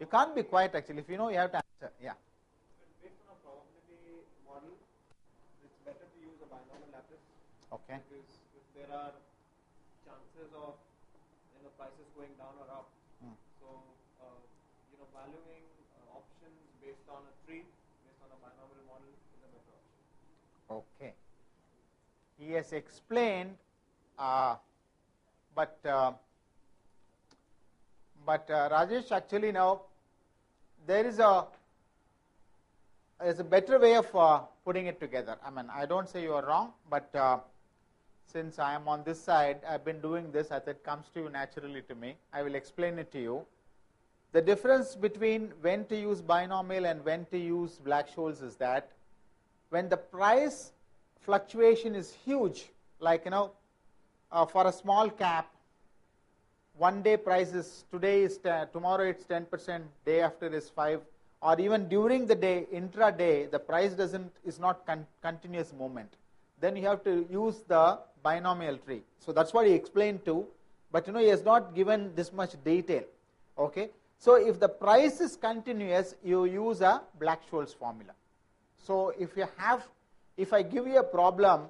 You can't be quiet actually. If you know, you have to answer. Yeah. Based on a probability model, it's better to use a binomial lattice. Okay. Because if there are chances of prices going down or up, so valuing options based on a tree, based on a binomial model is a better option. Okay. He has explained, but Rajesh, actually now there is a better way of putting it together. I mean, I don't say you are wrong, but since I am on this side, I have been doing this as it comes to you naturally to me. I will explain it to you. The difference between when to use binomial and when to use Black-Scholes is that when the price fluctuation is huge, like for a small cap, one day price is today is 10, tomorrow it's 10%, day after is 5, or even during the day, intraday, the price is not continuous movement. Then you have to use the binomial tree. So that's what he explained too, but he has not given this much detail. Okay, so if the price is continuous, you use a Black-Scholes formula. So if I give you a problem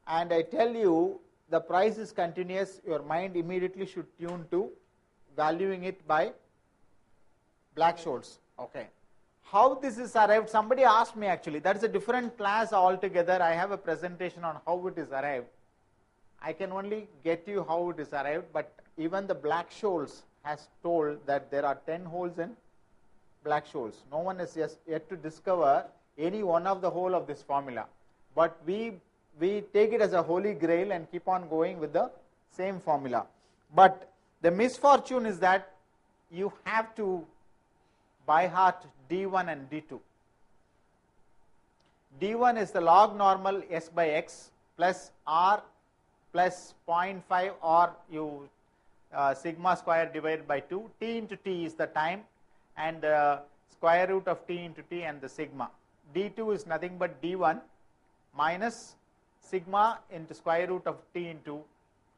and I tell you the price is continuous, your mind immediately should tune to valuing it by Black-Scholes. Okay. How this is arrived, somebody asked me actually, that is a different class altogether. I have a presentation on how it is arrived. I can only get you how it is arrived, but even the Black-Scholes has told that there are 10 holes in Black-Scholes. No one has yet to discover any one of the whole of this formula. But we take it as a holy grail and keep on going with the same formula. But the misfortune is that you have to by heart D1 and D2. D1 is the log normal S by X plus R plus 0.5 or you sigma square divided by 2. T into T is the time and the square root of T into T and the sigma. D2 is nothing but D1 minus sigma into square root of T into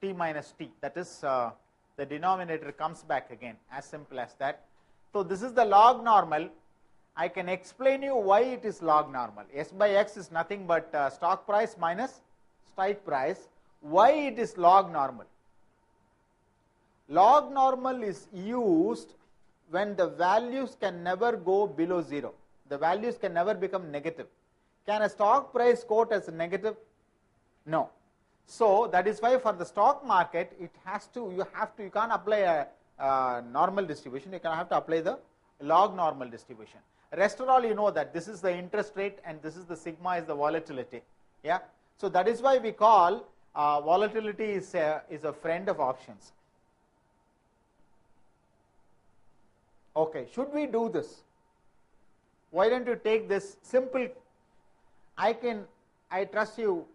T minus T. That is the denominator comes back again, as simple as that. So this is the log normal. I can explain you why it is log normal. S by X is nothing but stock price minus strike price. Why it is log normal? Log normal is used when the values can never go below 0. The values can never become negative. Can a stock price quote as a negative? No. So that is why for the stock market, you can't apply a normal distribution, you can have to apply the log normal distribution. Rest of all, you know that this is the interest rate and this is the sigma is the volatility. Yeah. So that is why we call volatility is a friend of options. Okay, should we do this? Why don't you take this simple, I trust you,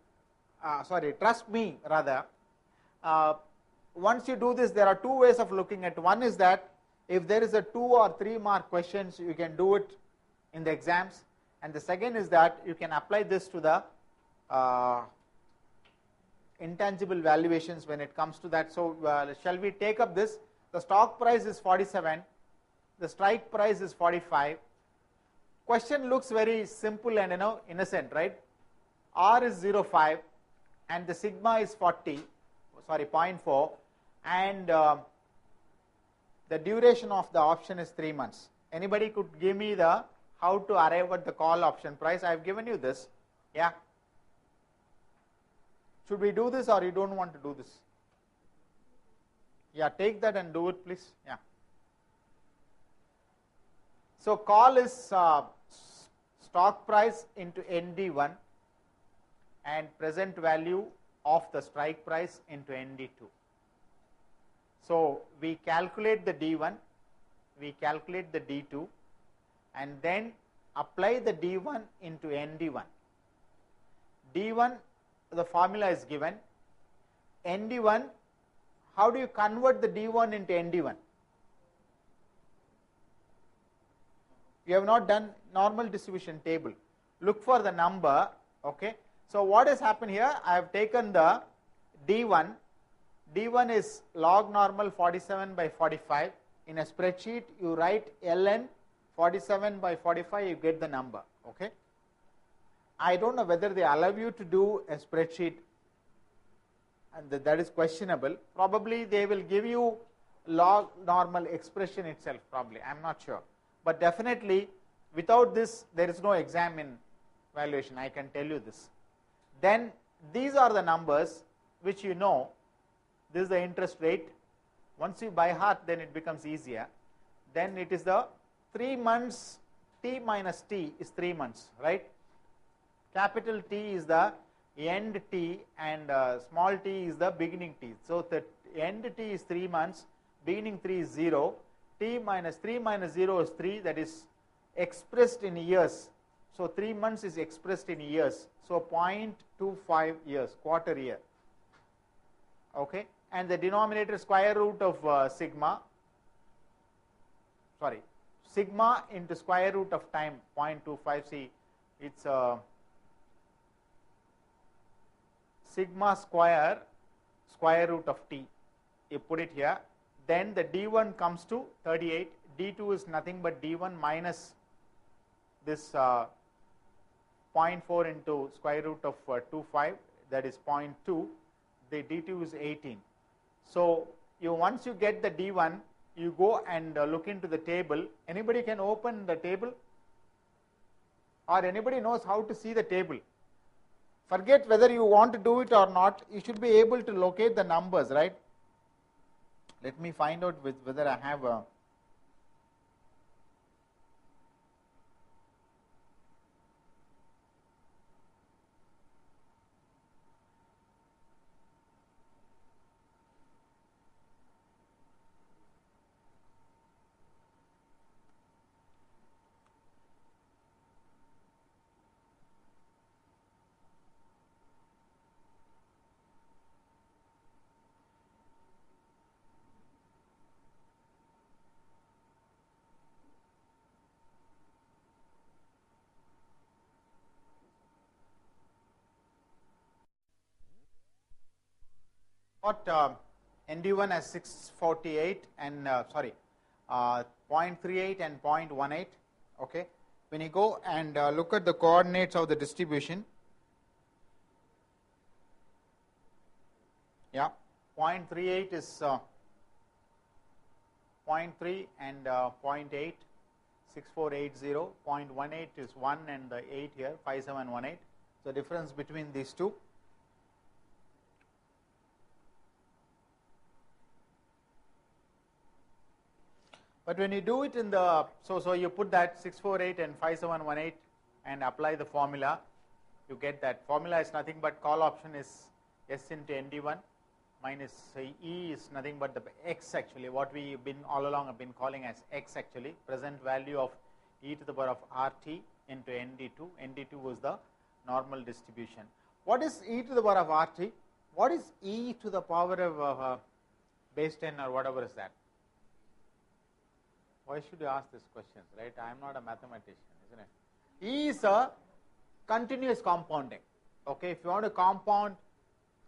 trust me rather. Once you do this, there are two ways of looking at it. One is that if there is a 2 or 3 mark questions, you can do it in the exams. And the second is that you can apply this to the intangible valuations when it comes to that. So shall we take up this? The stock price is 47. The strike price is 45. Question looks very simple and innocent, right? R is 0.5 and the sigma is 0.4 and the duration of the option is 3 months. Anybody could give me the how to arrive at the call option price? I have given you this. Yeah. Should we do this or you don't want to do this? Yeah, take that and do it please. Yeah. So call is stock price into ND1 and present value of the strike price into ND2. So we calculate the D1, we calculate the D2 and then apply the D1 into ND1. D1, the formula is given. ND1, how do you convert the D1 into ND1? You have not done normal distribution table. Look for the number, okay. So what has happened here? I have taken the D1. D1 is log normal 47 by 45. in a spreadsheet, you write ln 47 by 45, you get the number. Okay. I don't know whether they allow you to do a spreadsheet, and that is questionable. Probably they will give you log normal expression itself, probably, I am not sure. But definitely without this there is no exam in valuation, I can tell you this. Then these are the numbers which you know. This is the interest rate. Once you by heart, then it becomes easier. Then it is the 3 months, T minus T is 3 months, right? Capital T is the end T and small t is the beginning T. So the end T is 3 months, beginning 3 is 0, T minus 3 minus 0 is 3, that is expressed in years. So 3 months is expressed in years. So 0.25 years, quarter year. Okay. And the denominator square root of sigma into square root of time, 0.25. See, it's sigma square root of t. You put it here. Then the d1 comes to 38. d2 is nothing but d1 minus this 0.4 into square root of 25, that is 0.2. The d2 is 18. So once you get the d1, you go and look into the table. Anybody can open the table, or anybody knows how to see the table? Forget whether you want to do it or not, you should be able to locate the numbers, right? Let me find out whether I have a ND1 as 648 and 0.38 and 0.18. Okay. When you go and look at the coordinates of the distribution, 0.38 is 0.3 and 0.8, 6480. 0.18 is 1 and the 8 here, 5718. So difference between these two. But when you do it in the, so you put that 648 and 5718 and apply the formula, you get that. Formula is nothing but call option is S into ND1 minus E is nothing but the X actually, what we have been all along have been calling as X actually, present value of e to the power of RT into ND2. ND2 was the normal distribution. What is e to the power of RT? What is e to the power of base 10 or whatever is that? Why should you ask these questions, right? I am not a mathematician, isn't it? E is a continuous compounding. Okay, if you want to compound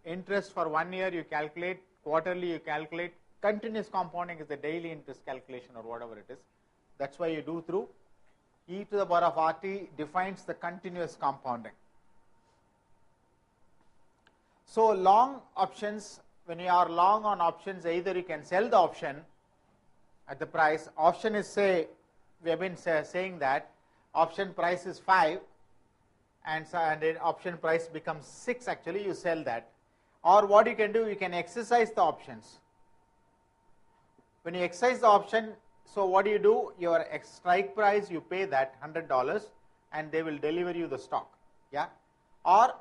interest for 1 year, you calculate, quarterly you calculate, continuous compounding is the daily interest calculation or whatever it is. That's why you do through e to the power of RT defines the continuous compounding. So long options, when you are long on options, either you can sell the option at the price. Option is, say, we have been saying that option price is 5 and the option price becomes 6 actually, you sell that. Or what you can do, you can exercise the options. When you exercise the option, so what do you do? Your strike price, you pay that $100 and they will deliver you the stock. Yeah. Or